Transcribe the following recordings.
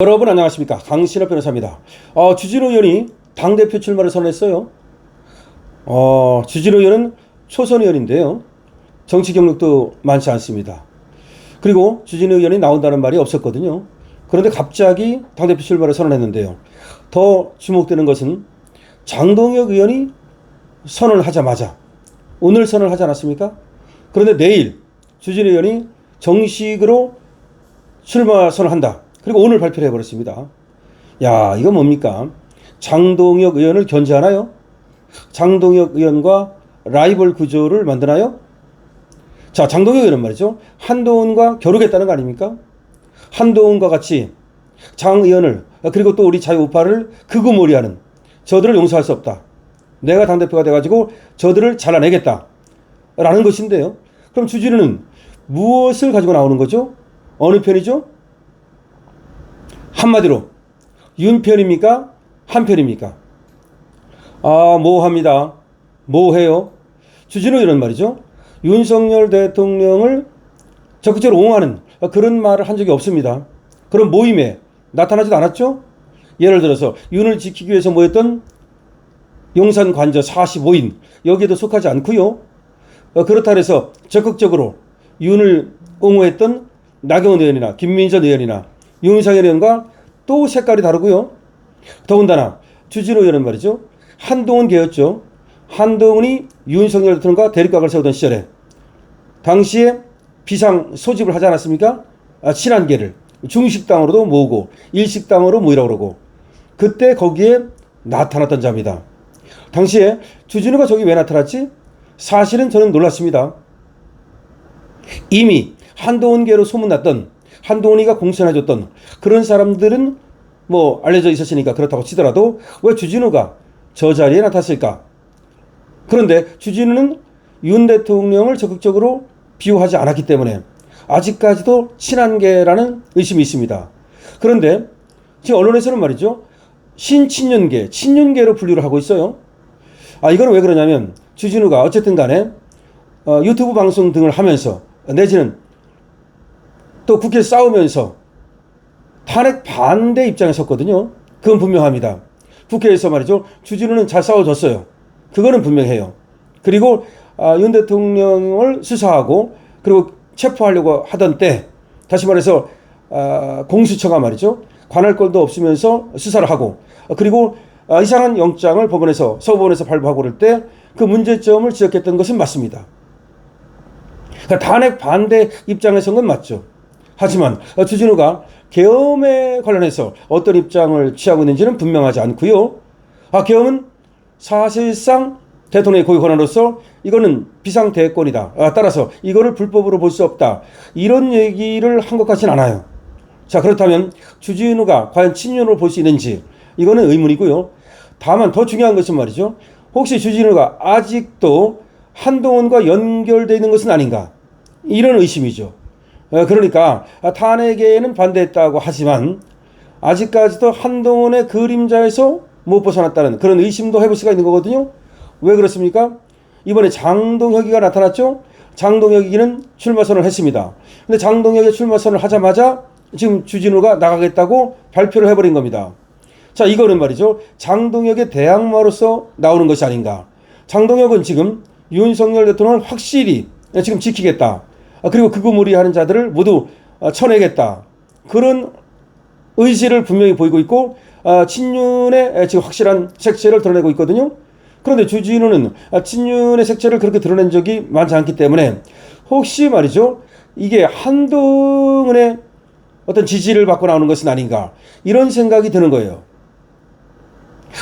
여러분 안녕하십니까, 강신업 변호사입니다. 주진우 의원이 당대표 출마를 선언했어요. 주진우 의원은 초선 의원인데요, 정치 경력도 많지 않습니다. 그리고 주진우 의원이 나온다는 말이 없었거든요. 그런데 갑자기 당대표 출마를 선언했는데요, 더 주목되는 것은 장동혁 의원이 선언을 하자마자 오늘 선언을 하지 않았습니까? 그런데 내일 주진우 의원이 정식으로 출마 선언한다. 그리고 오늘 발표를 해버렸습니다. 야, 이거 뭡니까? 장동혁 의원을 견제하나요? 장동혁 의원과 라이벌 구조를 만드나요? 자, 장동혁 의원은 말이죠, 한동훈과 겨루겠다는 거 아닙니까? 한동훈과 같이 장 의원을, 그리고 또 우리 자유우파를 극우몰이하는 저들을 용서할 수 없다. 내가 당대표가 돼가지고 저들을 잘라내겠다 라는 것인데요. 그럼 주진우는 무엇을 가지고 나오는 거죠? 어느 편이죠? 한마디로 윤 편입니까? 한 편입니까? 모호합니다. 모호해요. 주진우 이런 말이죠, 윤석열 대통령을 적극적으로 옹호하는 그런 말을 한 적이 없습니다. 그런 모임에 나타나지도 않았죠. 예를 들어서 윤을 지키기 위해서 모였던 용산 관저 45인 여기에도 속하지 않고요. 그렇다 해서 적극적으로 윤을 옹호했던 나경원 의원이나 김민전 의원이나 윤상현 의원과 또 색깔이 다르고요. 더군다나 주진우 의원은 말이죠, 한동훈 계였죠. 한동훈이 윤석열 대통령과 대립각을 세우던 시절에 당시에 비상 소집을 하지 않았습니까? 친한계를 중식당으로도 모으고 일식당으로 모이라고 그러고, 그때 거기에 나타났던 자입니다. 당시에 주진우가 저기 왜 나타났지? 사실은 저는 놀랐습니다. 이미 한동훈계로 소문났던, 한동훈이가 공천해줬던 그런 사람들은 뭐 알려져 있었으니까 그렇다고 치더라도 왜 주진우가 저 자리에 나탔을까? 그런데 주진우는 윤 대통령을 적극적으로 비호하지 않았기 때문에 아직까지도 친한계라는 의심이 있습니다. 그런데 지금 언론에서는 말이죠, 신친윤계, 친윤계로 분류를 하고 있어요. 이건 왜 그러냐면 주진우가 어쨌든 간에 유튜브 방송 등을 하면서 내지는 또 국회에서 싸우면서 탄핵 반대 입장에 섰거든요. 그건 분명합니다. 국회에서 말이죠, 주진우는 잘 싸워줬어요. 그거는 분명해요. 그리고 윤 대통령을 수사하고 그리고 체포하려고 하던 때, 다시 말해서 공수처가 말이죠, 관할 권도 없으면서 수사를 하고, 그리고 이상한 영장을 법원에서, 서부법원에서 발부하고 그럴 때 그 문제점을 지적했던 것은 맞습니다. 그러니까 탄핵 반대 입장에 선 건 맞죠. 하지만 주진우가 계엄에 관련해서 어떤 입장을 취하고 있는지는 분명하지 않고요. 계엄은 사실상 대통령의 고유 권한으로서 이거는 비상대권이다. 따라서 이거를 불법으로 볼 수 없다. 이런 얘기를 한 것 같진 않아요. 자, 그렇다면 주진우가 과연 친윤으로 볼 수 있는지, 이거는 의문이고요. 다만 더 중요한 것은 말이죠, 혹시 주진우가 아직도 한동훈과 연결되어 있는 것은 아닌가, 이런 의심이죠. 그러니까 탄핵에는 반대했다고 하지만 아직까지도 한동훈의 그림자에서 못 벗어났다는 그런 의심도 해볼 수가 있는 거거든요. 왜 그렇습니까? 이번에 장동혁이가 나타났죠. 장동혁이는 출마 선언을 했습니다. 근데 장동혁이 출마 선언을 하자마자 지금 주진우가 나가겠다고 발표를 해버린 겁니다. 자, 이거는 말이죠, 장동혁의 대항마로서 나오는 것이 아닌가. 장동혁은 지금 윤석열 대통령을 확실히 지금 지키겠다. 그리고 극우무리하는 자들을 모두 쳐내겠다. 그런 의지를 분명히 보이고 있고, 친윤의 지금 확실한 색채를 드러내고 있거든요. 그런데 주진우는 친윤의 색채를 그렇게 드러낸 적이 많지 않기 때문에 혹시 말이죠, 이게 한동훈의 어떤 지지를 받고 나오는 것은 아닌가, 이런 생각이 드는 거예요.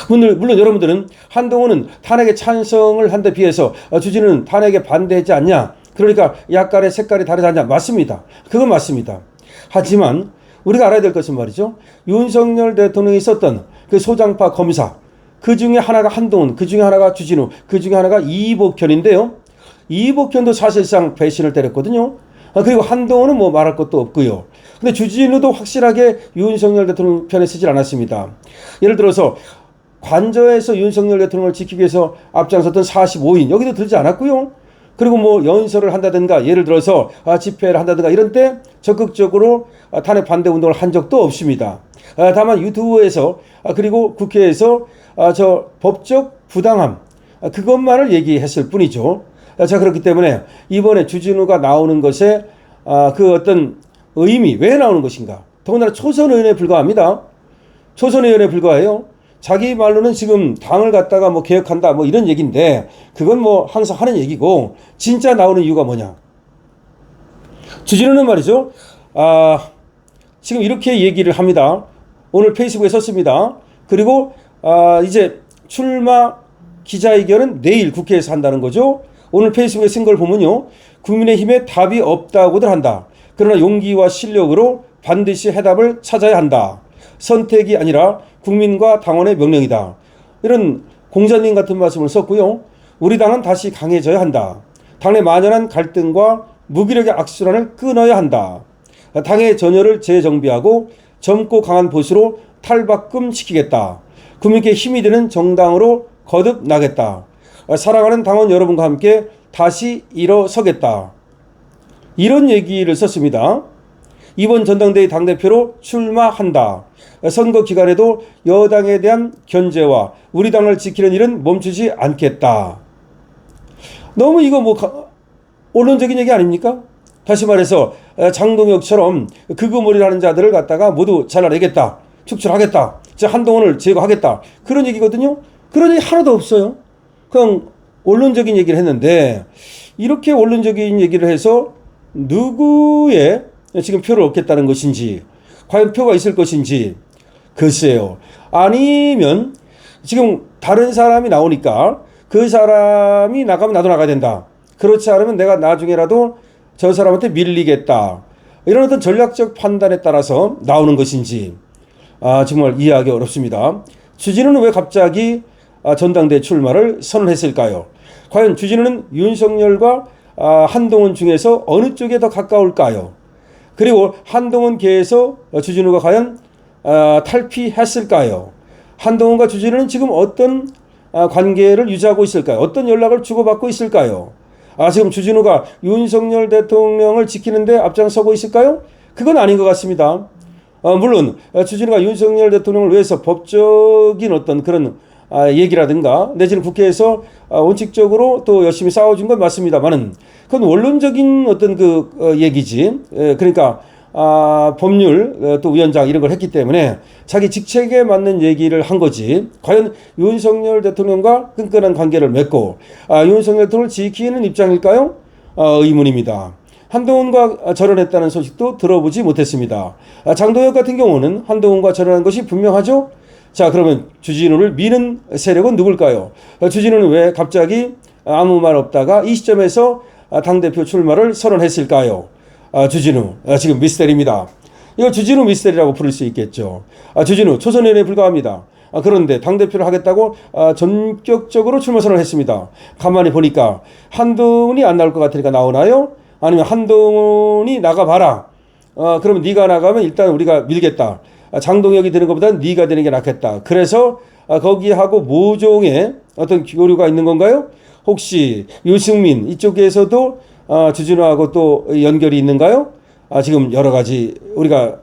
물론 여러분들은 한동훈은 탄핵에 찬성을 한 데 비해서 주진우는 탄핵에 반대했지 않냐, 그러니까 약간의 색깔이 다르지 않냐, 맞습니다. 그건 맞습니다. 하지만 우리가 알아야 될 것은 말이죠, 윤석열 대통령이 썼던 그 소장파 검사, 그 중에 하나가 한동훈, 그 중에 하나가 주진우, 그 중에 하나가 이복현인데요. 이복현도 사실상 배신을 때렸거든요. 그리고 한동훈은 뭐 말할 것도 없고요. 근데 주진우도 확실하게 윤석열 대통령 편에 서질 않았습니다. 예를 들어서 관저에서 윤석열 대통령을 지키기 위해서 앞장섰던 45인, 여기도 들지 않았고요. 그리고 뭐 연설을 한다든가 예를 들어서 집회를 한다든가 이런 때 적극적으로 탄핵 반대 운동을 한 적도 없습니다. 다만 유튜브에서 그리고 국회에서 저 법적 부당함 그것만을 얘기했을 뿐이죠. 자, 그렇기 때문에 이번에 주진우가 나오는 것에 그 어떤 의미 왜 나오는 것인가? 더군다나 초선 의원에 불과합니다. 초선 의원에 불과해요. 자기 말로는 지금 당을 갖다가 뭐 개혁한다 뭐 이런 얘기인데 그건 뭐 항상 하는 얘기고 진짜 나오는 이유가 뭐냐? 주진우는 말이죠. 지금 이렇게 얘기를 합니다. 오늘 페이스북에 썼습니다. 그리고 이제 출마 기자회견은 내일 국회에서 한다는 거죠. 오늘 페이스북에 쓴 걸 보면요. 국민의힘에 답이 없다고들 한다. 그러나 용기와 실력으로 반드시 해답을 찾아야 한다. 선택이 아니라 국민과 당원의 명령이다. 이런 공자님 같은 말씀을 썼고요. 우리 당은 다시 강해져야 한다. 당내 만연한 갈등과 무기력의 악순환을 끊어야 한다. 당의 전열을 재정비하고 젊고 강한 보수로 탈바꿈시키겠다. 국민께 힘이 되는 정당으로 거듭나겠다. 사랑하는 당원 여러분과 함께 다시 일어서겠다. 이런 얘기를 썼습니다. 이번 전당대회 당대표로 출마한다. 선거 기간에도 여당에 대한 견제와 우리 당을 지키는 일은 멈추지 않겠다. 너무 이거 뭐 언론적인 얘기 아닙니까? 다시 말해서 장동혁처럼 극우몰이를 하는 자들을 갖다가 모두 잘라내겠다. 축출하겠다. 한동훈을 제거하겠다. 그런 얘기거든요. 그런 얘기 하나도 없어요. 그냥 원론적인 얘기를 했는데 이렇게 원론적인 얘기를 해서 누구의 지금 표를 얻겠다는 것인지 과연 표가 있을 것인지 글쎄요. 아니면 지금 다른 사람이 나오니까 그 사람이 나가면 나도 나가야 된다. 그렇지 않으면 내가 나중에라도 저 사람한테 밀리겠다. 이런 어떤 전략적 판단에 따라서 나오는 것인지 정말 이해하기 어렵습니다. 주진우는 왜 갑자기 전당대회 출마를 선언했을까요? 과연 주진우는 윤석열과 한동훈 중에서 어느 쪽에 더 가까울까요? 그리고 한동훈계에서 주진우가 과연 탈피했을까요? 한동훈과 주진우는 지금 어떤 관계를 유지하고 있을까요? 어떤 연락을 주고받고 있을까요? 지금 주진우가 윤석열 대통령을 지키는데 앞장서고 있을까요? 그건 아닌 것 같습니다. 물론 주진우가 윤석열 대통령을 위해서 법적인 어떤 그런 얘기라든가 내지는 국회에서 원칙적으로 또 열심히 싸워준 건 맞습니다만은 그건 원론적인 어떤 그 얘기지. 그러니까 법률 또 위원장 이런 걸 했기 때문에 자기 직책에 맞는 얘기를 한 거지. 과연 윤석열 대통령과 끈끈한 관계를 맺고 윤석열 대통령을 지키는 입장일까요? 의문입니다. 한동훈과 절연했다는 소식도 들어보지 못했습니다. 장동혁 같은 경우는 한동훈과 절연한 것이 분명하죠. 자, 그러면 주진우를 미는 세력은 누굴까요? 주진우는 왜 갑자기 아무 말 없다가 이 시점에서 당대표 출마를 선언했을까요? 주진우 지금 미스테리입니다. 이거 주진우 미스테리라고 부를 수 있겠죠. 주진우 초선의원에 불과합니다. 그런데 당대표를 하겠다고 전격적으로 출마 선언을 했습니다. 가만히 보니까 한동훈이 안 나올 것 같으니까 나오나요? 아니면 한동훈이 나가봐라. 그러면 네가 나가면 일단 우리가 밀겠다. 장동혁이 되는 것보다는 네가 되는 게 낫겠다. 그래서 거기하고 모종의 어떤 교류가 있는 건가요? 혹시 유승민 이쪽에서도 주진우하고 또 연결이 있는가요? 지금 여러 가지 우리가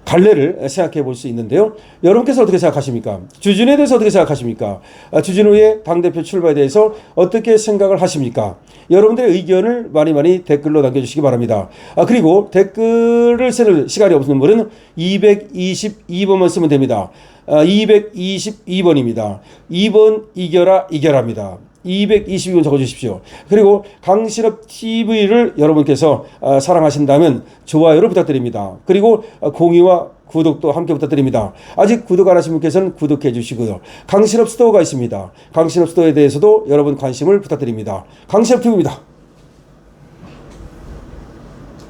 갈래를 생각해 볼 수 있는데요. 여러분께서 어떻게 생각하십니까? 주진우에 대해서 어떻게 생각하십니까? 주진우의 당대표 출마에 대해서 어떻게 생각을 하십니까? 여러분들의 의견을 많이 댓글로 남겨주시기 바랍니다. 그리고 댓글을 쓸 시간이 없는 분은 222번만 쓰면 됩니다. 222번입니다. 2번 이겨라입니다. 222번 적어주십시오. 그리고 강신업 TV를 여러분께서 사랑하신다면 좋아요를 부탁드립니다. 그리고 공유와 구독도 함께 부탁드립니다. 아직 구독 안 하신 분께서는 구독해 주시고요. 강신업 스토어가 있습니다. 강신업 스토어에 대해서도 여러분 관심을 부탁드립니다. 강신업 TV입니다.